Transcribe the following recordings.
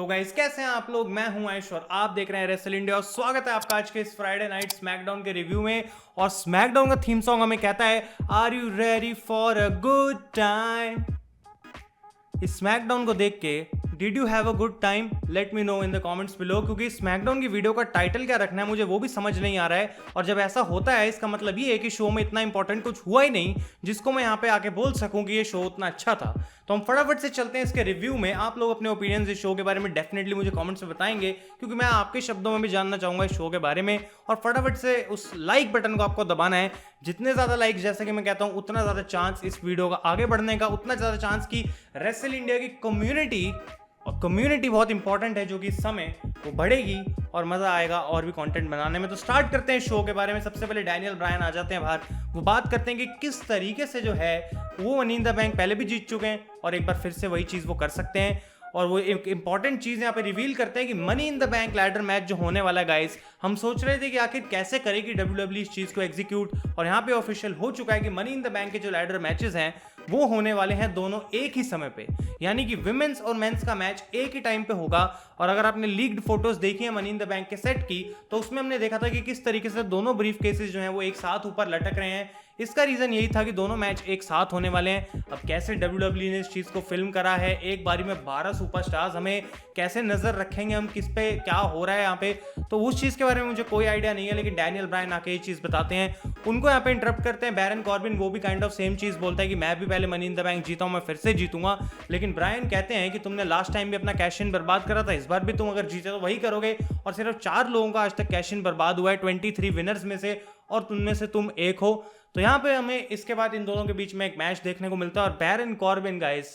Guys, कैसे हैं आप लोग। मैं हूं आयुष और आप देख रहे हैं रेसल इंडिया और स्वागत है आपका आज के इस फ्राइडे नाइट स्मैकडाउन के रिव्यू में। और स्मैकडाउन का थीम सॉन्ग हमें कहता है are you ready for a good time. इस स्मैकडाउन को देख के did you have a good time, let me know in the comments below. क्योंकि स्मैकडाउन की वीडियो का टाइटल क्या रखना है मुझे वो भी समझ नहीं आ रहा है। और जब ऐसा होता है इसका मतलब ये है कि शो में इतना इंपॉर्टेंट कुछ हुआ ही नहीं जिसको मैं यहाँ पे आके बोल सकूं कि ये शो उतना अच्छा था। तो हम फटाफट से चलते हैं इसके रिव्यू में। आप लोग अपने ओपिनियंस इस शो के बारे में डेफिनेटली मुझे कमेंट्स में बताएंगे, क्योंकि मैं आपके शब्दों में भी जानना चाहूंगा इस शो के बारे में। और फटाफट से उस लाइक बटन को आपको दबाना है। जितने ज्यादा लाइक, जैसे कि मैं कहता हूं, उतना ज्यादा चांस इस वीडियो का आगे बढ़ने का, उतना ज्यादा चांस की रेसल इंडिया की कम्युनिटी, और कम्युनिटी बहुत इंपॉर्टेंट है जो कि इस समय वो बढ़ेगी और मजा आएगा और भी कंटेंट बनाने में। तो स्टार्ट करते हैं शो के बारे में। सबसे पहले डैनियल ब्रायन आ जाते हैं बाहर। वो बात करते हैं कि किस तरीके से जो है वो मनी इन द बैंक पहले भी जीत चुके हैं और एक बार फिर से वही चीज वो कर सकते हैं। और वो एक इंपॉर्टेंट चीज यहाँ पे रिवील करते हैं कि money in the bank ladder match जो होने वाला है गाइस, हम सोच रहे थे कि आखिर कैसे करेगी WWE इस चीज को एग्जीक्यूट, और यहाँ पे ऑफिशियल हो चुका है कि मनी इन द बैंक के जो लैडर मैचेस हैं वो होने वाले हैं दोनों एक ही समय पे। यानी कि विमेंस और मेंस का मैच एक ही टाइम पे होगा। और अगर आपने लीक्ड फोटोज देखी है मनी इन द बैंक के सेट की, तो उसमें हमने देखा था कि किस तरीके से दोनों ब्रीफ केसेस जो हैं वो एक साथ ऊपर लटक रहे हैं। इसका रीजन यही था कि दोनों मैच एक साथ होने वाले हैं। अब कैसे WWE ने इस चीज को फिल्म करा है, एक बारी में 12 सुपरस्टार्स, हमें कैसे नजर रखेंगे हम किस पे क्या हो रहा है यहाँ पे, तो उस चीज के बारे में मुझे कोई आइडिया नहीं है। लेकिन डैनियल ब्रायन आके ये चीज बताते हैं, उनको यहाँ पे इंटरप्ट करते हैं बैरन कॉर्बिन। वो भी काइंड ऑफ सेम चीज बोलता है कि मैं भी पहले मनी इन द बैंक जीता हूं, मैं फिर से जीतूंगा। लेकिन ब्रायन कहते हैं कि तुमने लास्ट टाइम भी अपना कैश इन बर्बाद करा था, इस बार भी तुम अगर जीते तो वही करोगे। और सिर्फ 4 लोगों का आज तक कैश इन बर्बाद हुआ है 23 विनर्स में से, और तुम में से तुम एक हो। तो यहाँ पे हमें इसके बाद इन दोनों के बीच में एक मैच देखने को मिलता है। और बैरन कॉर्बिन गाइस,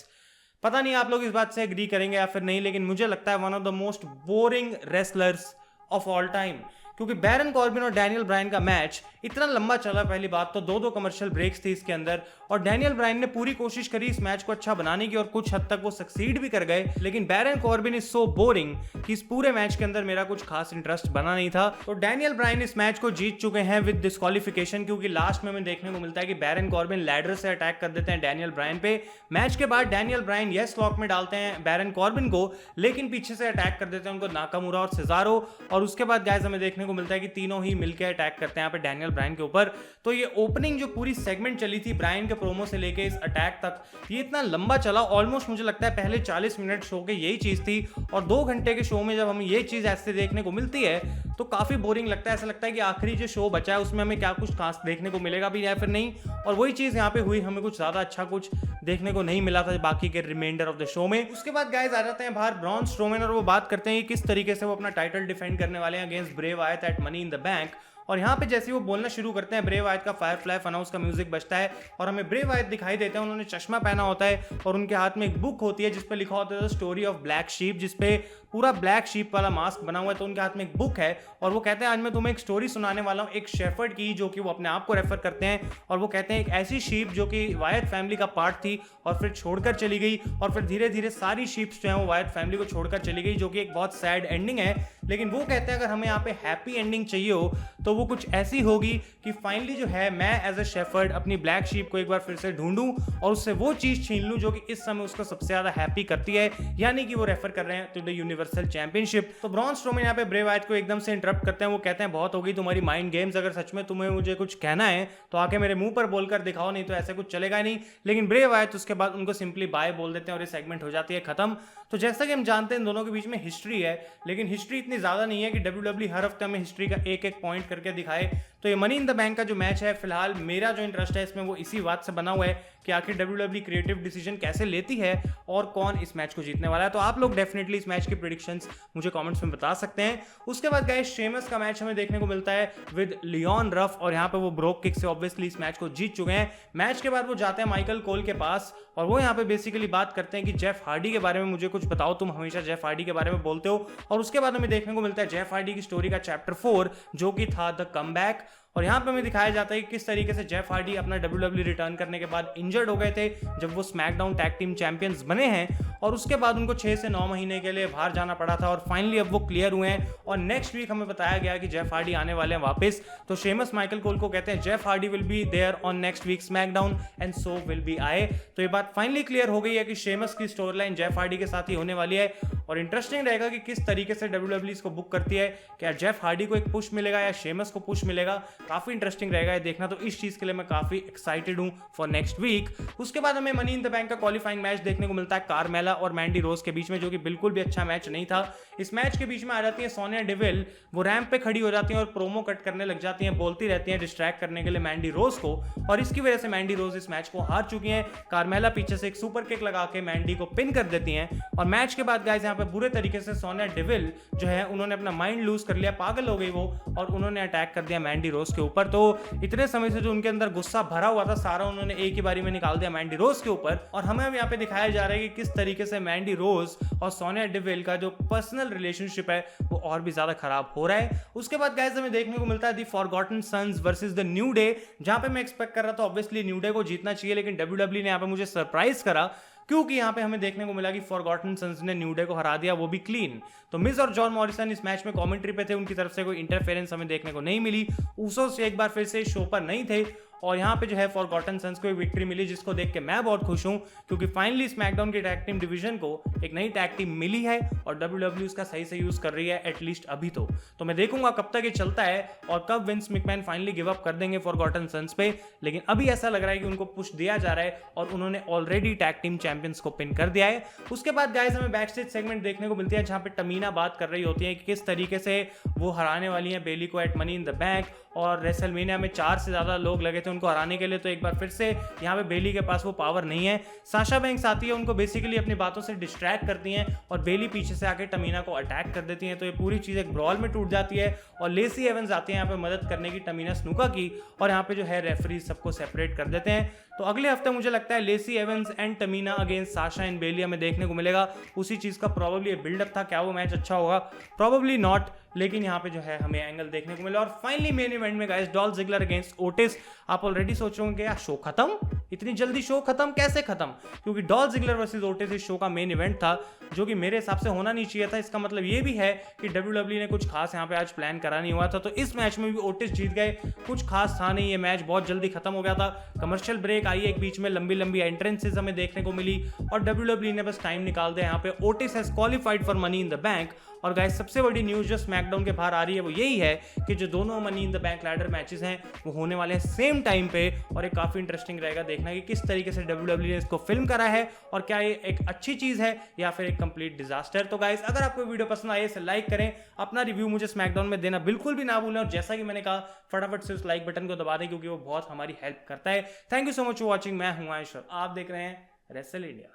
पता नहीं आप लोग इस बात से एग्री करेंगे या फिर नहीं, लेकिन मुझे लगता है one of the most boring wrestlers of all time. क्योंकि बैरन कॉर्बिन और डैनियल ब्रायन का मैच इतना लंबा चला, पहली बात तो दो कमर्शियल ब्रेक्स थी इसके अंदर, और डैनियल ब्रायन ने पूरी कोशिश करी इस मैच को अच्छा बनाने की और कुछ हद तक वो सक्सीड भी कर गए। लेकिन Baron Corbin is so boring कि इस पूरे मैच के अंदर मेरा कुछ खास इंटरेस्ट बना नहीं था। तो डैनियल ब्रायन इस मैच को जीत चुके हैं विद डिस्क्वालिफिकेशन, क्योंकि लास्ट में हमें देखने को मिलता है कि बैरन कॉर्बिन लैडर से अटैक कर देते हैं डैनियल ब्रायन पे। मैच के बाद डैनियल ब्रायन यस लॉक में डालते हैं बैरन कॉर्बिन को, लेकिन पीछे से अटैक कर देते हैं उनको नाकामुरा और सेजारो। और उसके बाद गाइस हमें देखने को मिलता है कि तीनों ही मिलकर अटैक करते हैं यहाँ पे डैनियल ब्रायन के ऊपर। तो ये ओपनिंग जो पूरी सेगमेंट चली थी ब्रायन के प्रोमो से लेके इस अटैक तक, ये इतना लंबा चला, ऑलमोस्ट मुझे लगता है पहले 40 मिनट शो के यही चीज थी। और 2 घंटे के शो में जब हमें ये चीज ऐसे देखने को मिलती है तो काफी बोरिंग लगता है। ऐसा लगता है कि आखिरी जो शो बचा है उसमें हमें क्या कुछ खास देखने को मिलेगा भी या फिर नहीं। और वही चीज यहाँ पे हुई, हमें कुछ ज्यादा अच्छा कुछ देखने को नहीं मिला था बाकी के रिमाइंडर ऑफ द शो में। उसके बाद गाइस आ जाते हैं बाहर ब्रॉन स्ट्रोमैन, और वो बात करते हैं कि किस तरीके से वो अपना टाइटल डिफेंड करने वाले हैं against Bray Wyatt at money in the bank. और यहाँ पे जैसे वो बोलना शुरू करते हैं, ब्रे वायत का फायरफ्लाई फनहाउस का म्यूजिक बजता है और हमें ब्रे वायत दिखाई देते हैं। उन्होंने चश्मा पहना होता है और उनके हाथ में एक बुक होती है जिसपे लिखा होता है स्टोरी ऑफ ब्लैक शीप, जिसपे पूरा ब्लैक शीप वाला मास्क बना हुआ है। तो उनके हाथ में एक बुक है और वो कहते हैं आज मैं तुम्हें एक स्टोरी सुनाने वाला हूँ एक शेफर्ड की, जो कि वो अपने आप को रेफर करते हैं। और वो कहते हैं एक ऐसी शीप जो कि वायत फैमिली का पार्ट थी और फिर छोड़कर चली गई, और फिर धीरे धीरे सारी शीप्स जो है वो वायत फैमिली को छोड़कर चली गई, जो कि एक बहुत सैड एंडिंग है। लेकिन वो कहते हैं अगर हमें यहाँ पे हैप्पी एंडिंग चाहिए हो तो वो कुछ ऐसी होगी कि फाइनली जो है मैं एज अ शेफर्ड अपनी ब्लैक शीप को एक बार फिर से ढूंढूं और उससे वो चीज छीन लूं जो कि इस समय उसको सबसे ज्यादा हैप्पी करती है। यानी कि वो रेफर कर रहे हैं टू द यूनिवर्सल चैंपियनशिप। तो ब्रॉन स्ट्रोमैन यहाँ पे ब्रे वायत को एकदम से इंटरप्ट करते हैं। वो कहते हैं बहुत हो गई तुम्हारी माइंड गेम्स, अगर सच में तुम्हें मुझे कुछ कहना है तो आके मेरे मुंह पर बोलकर दिखाओ, नहीं तो ऐसे कुछ चलेगा ही नहीं। लेकिन ब्रे वायत उसके बाद उनको सिंपली बाय बोल देते हैं और ये सेगमेंट हो जाती है खत्म। तो जैसा कि हम जानते हैं इन दोनों के बीच में हिस्ट्री है, लेकिन हिस्ट्री इतनी ज्यादा नहीं है कि WWE हर हफ्ते हमें हिस्ट्री का एक पॉइंट करके दिखाए। तो ये मनी इन द बैंक का जो मैच है, फिलहाल मेरा जो इंटरेस्ट है इसमें वो इसी बात से बना हुआ है कि आखिर WWE क्रिएटिव डिसीजन कैसे लेती है और कौन इस मैच को जीतने वाला है। तो आप लोग डेफिनेटली इस मैच की प्रेडिक्शंस मुझे कमेंट्स में बता सकते हैं। उसके बाद गाइस शेमस का मैच हमें देखने को मिलता है विद लियोन रफ, और यहाँ पे वो ब्रोक किक से ऑब्वियसली इस मैच को जीत चुके हैं। मैच के बाद वो जाते हैं माइकल कोल के पास और वो यहाँ पे बेसिकली बात करते हैं कि जेफ हार्डी के बारे में मुझे कुछ बताओ, तुम हमेशा जेफ हार्डी के बारे में बोलते हो। और उसके बाद हमें देखने को मिलता है जेफ हार्डी की स्टोरी का चैप्टर 4 जो कि था द कमबैक। और यहाँ पे हमें दिखाया जाता है कि किस तरीके से जेफ हार्डी अपना WWE रिटर्न करने के बाद इंजर्ड हो गए थे जब वो स्मैकडाउन टैग टीम चैंपियंस बने हैं, और उसके बाद उनको 6 से 9 महीने के लिए बाहर जाना पड़ा था और फाइनली अब वो क्लियर हुए हैं। और नेक्स्ट वीक हमें बताया गया कि जेफ हार्डी आने वाले हैं वापस। तो शेमस माइकल कोल को कहते हैं Jeff Hardy will be there on next week SmackDown and so will be I. तो ये बात फाइनली क्लियर हो गई है कि शेमस की स्टोरी लाइन जेफ हार्डी के साथ ही होने वाली है। और इंटरेस्टिंग रहेगा कि किस तरीके से WWE इसको बुक करती है। क्या जेफ हार्डी को एक पुश मिलेगा या शेमस को पुश मिलेगा, काफी इंटरेस्टिंग रहेगा ये देखना। तो इस चीज के लिए मैं काफी एक्साइटेड हूं फॉर नेक्स्ट वीक। उसके बाद हमें मनी इन द बैंक का क्वालिफाइंग मैच देखने को मिलता है कार्मेला और मैंडी रोज के बीच में, जो कि बिल्कुल भी अच्छा मैच नहीं था। इस मैच के बीच में आ जाती है सोनिया डेविल, वो रैंप पे खड़ी हो जाती है और प्रोमो कट करने लग जाती हैं, बोलती रहती हैं डिस्ट्रैक्ट करने के लिए मैंडी रोज को, और इसकी वजह से मैंडी रोज इस मैच को हार चुकी हैं। कार्मेला पीछे से एक सुपर किक लगा के मैंडी को पिन कर देती हैं और मैच के बाद गाइस यहाँ पे बुरे तरीके से सोनिया डेविल जो है उन्होंने अपना माइंड लूज कर लिया, पागल हो गई वो, और उन्होंने अटैक कर दिया मैंडी रोज के ऊपर। तो इतने समय से जो उनके अंदर गुस्सा भरा हुआ था सारा उन्होंने एक ही बारी में निकाल दिया मैंडी रोज के ऊपर। और हमें अब यहाँ पे दिखाया जा रहा है कि किस तरीके से मैंडी रोज और सोनिया डेविल का जो पर्सनल रिलेशनशिप है वो और भी ज्यादा खराब हो रहा है। उसके बाद गाइस हमें देखने को मिलता है the Forgotten Sons versus the New Day, जहां पे मैं एक्सपेक्ट कर रहा था ऑब्वियसली न्यू डे को जीतना चाहिए, लेकिन WWE ने यहाँ पे मुझे सरप्राइज करा, क्योंकि यहाँ पे हमें देखने को मिला कि फॉरगॉटन सन्स ने न्यू डे को हरा दिया, वो भी क्लीन। तो मिज और जॉन मॉरिसन इस मैच में कमेंट्री पे थे, उनकी तरफ से कोई इंटरफेरेंस हमें देखने को नहीं मिली। ऊसोस एक बार फिर से शो पर नहीं थे और यहाँ पे जो है फॉरगॉटन सन्स को एक विक्ट्री मिली, जिसको देख के मैं बहुत खुश हूँ, क्योंकि फाइनली स्मैकडाउन की टैग टीम डिवीजन को एक नई टैग टीम मिली है और WWE उसका सही से यूज कर रही है, एटलीस्ट अभी तो मैं देखूंगा कब तक ये चलता है और कब Vince McMahon finally give up कर देंगे फॉरगॉटन सन्स पे। लेकिन अभी ऐसा लग रहा है कि उनको पुश दिया जा रहा है और उन्होंने ऑलरेडी टैग टीम चैंपियंस को पिन कर दिया है। उसके बाद गाइस हमें बैक स्टेज सेगमेंट देखने को मिलती है, जहां पे टमीना बात कर रही होती है कि किस तरीके से वो हराने वाली है बेली को at money in the bank, और रेसलमेनिया में 4 से ज्यादा लोग लगे थे उनको हराने के लिए। तो एक बार फिर से यहाँ पे बेली के पास वो पावर नहीं है। साशा बैंक्स आती है, उनको बेसिकली अपनी बातों से डिस्ट्रैक्ट करती हैं और बेली पीछे से आके टमीना को अटैक कर देती हैं। तो ये पूरी चीज एक ब्रॉल में टूट जाती है और लेसी एवंस आती है यहाँ पे मदद करने की टमीना स्नूका की, और यहाँ पे जो है रेफरी सबको सेपरेट कर देते हैं। तो अगले हफ्ते मुझे लगता है Lacey Evans and Tamina against Sasha and Bayley हमें देखने को मिलेगा। उसी चीज का प्रोबेबली बिल्डअप था, क्या वो मैच अच्छा होगा? प्रोबेबली नॉट, लेकिन यहाँ पे जो है हमें एंगल देखने को मिला। और फाइनली मेन इवेंट में guys Dolph Ziggler against Otis. आप ऑलरेडी सोच रहे होंगे यार शो खत्म, इतनी जल्दी शो खत्म कैसे खत्म? क्योंकि डॉल्फ जिगलर वर्सेस ओटिस इस शो का मेन इवेंट था, जो कि मेरे हिसाब से होना नहीं चाहिए था। इसका मतलब ये भी है कि WWE ने कुछ खास यहाँ पे आज प्लान करा नहीं हुआ था। तो इस मैच में भी ओटिस जीत गए, कुछ खास था नहीं, ये मैच बहुत जल्दी खत्म हो गया था। कमर्शियल ब्रेक आई एक बीच में, लंबी लंबी एंट्रेंसेस हमें देखने को मिली और WWE ने बस टाइम निकाल दिया। यहाँ पे Otis has qualified for money in the bank. और गाइस सबसे बड़ी न्यूज जो स्मैकडाउन के बाहर आ रही है वो यही है कि जो दोनों money in the bank ladder matches हैं वो होने वाले हैं सेम टाइम पे, और एक काफी इंटरेस्टिंग रहेगा देखना कि किस तरीके से WWE ने इसको फिल्म करा है और क्या ये एक अच्छी चीज है या फिर एक कंप्लीट डिजास्टर। तो गाइस अगर आपको वीडियो पसंद आई इसे लाइक करें, अपना रिव्यू मुझे स्मैकडाउन में देना बिल्कुल भी ना भूलें, और जैसा कि मैंने कहा फटाफट से उस लाइक बटन को दबा दें क्योंकि वो बहुत हमारी हेल्प करता है। Thank you so much for watching, मैं हूं आयुष और आप देख रहे हैं रेसल इंडिया।